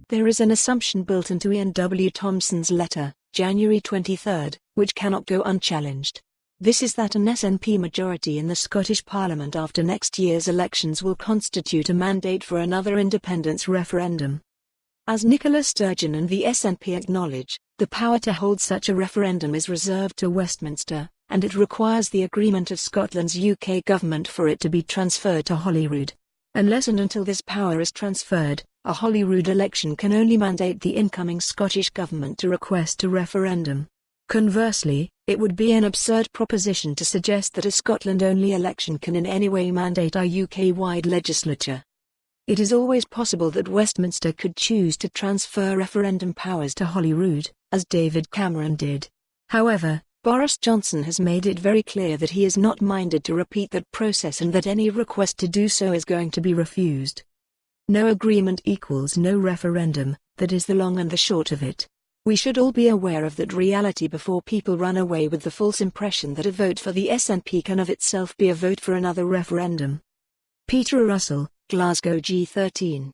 There is an assumption built into Ian W Thomson's letter, January 23, which cannot go unchallenged. This is that an SNP majority in the Scottish Parliament after next year's elections will constitute a mandate for another independence referendum. As Nicola Sturgeon and the SNP acknowledge, the power to hold such a referendum is reserved to Westminster, and it requires the agreement of Scotland's UK government for it to be transferred to Holyrood. Unless and until this power is transferred, a Holyrood election can only mandate the incoming Scottish government to request a referendum. Conversely, it would be an absurd proposition to suggest that a Scotland-only election can in any way mandate our UK-wide legislature. It is always possible that Westminster could choose to transfer referendum powers to Holyrood, as David Cameron did. However, Boris Johnson has made it very clear that he is not minded to repeat that process and that any request to do so is going to be refused. No agreement equals no referendum, that is the long and the short of it. We should all be aware of that reality before people run away with the false impression that a vote for the SNP can of itself be a vote for another referendum. Peter Russell, Glasgow G13.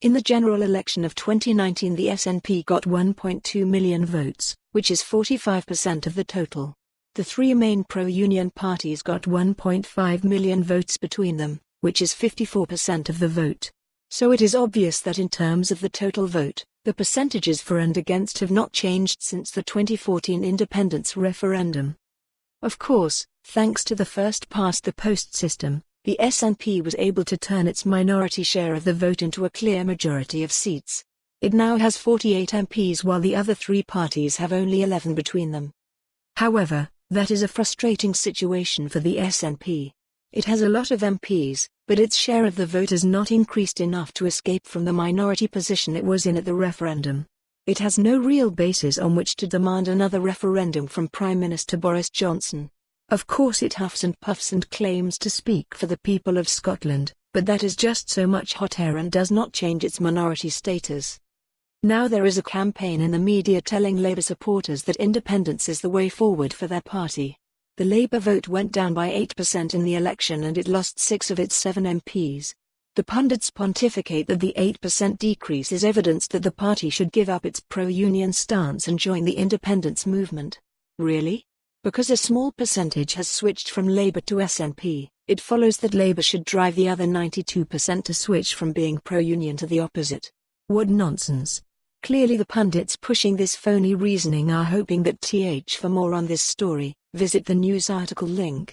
In the general election of 2019 the SNP got 1.2 million votes, which is 45% of the total. The three main pro-union parties got 1.5 million votes between them, which is 54% of the vote. So it is obvious that in terms of the total vote, the percentages for and against have not changed since the 2014 independence referendum. Of course, thanks to the first-past-the-post system, the SNP was able to turn its minority share of the vote into a clear majority of seats. It now has 48 MPs while the other three parties have only 11 between them. However, that is a frustrating situation for the SNP. It has a lot of MPs, but its share of the vote has not increased enough to escape from the minority position it was in at the referendum. It has no real basis on which to demand another referendum from Prime Minister Boris Johnson. Of course it huffs and puffs and claims to speak for the people of Scotland, but that is just so much hot air and does not change its minority status. Now there is a campaign in the media telling Labour supporters that independence is the way forward for their party. The Labour vote went down by 8% in the election and it lost 6 of its 7 MPs. The pundits pontificate that the 8% decrease is evidence that the party should give up its pro-union stance and join the independence movement. Really? Because a small percentage has switched from Labour to SNP, it follows that Labour should drive the other 92% to switch from being pro-union to the opposite. What nonsense. Clearly the pundits pushing this phony reasoning are hoping that for more on this story, visit the news article link.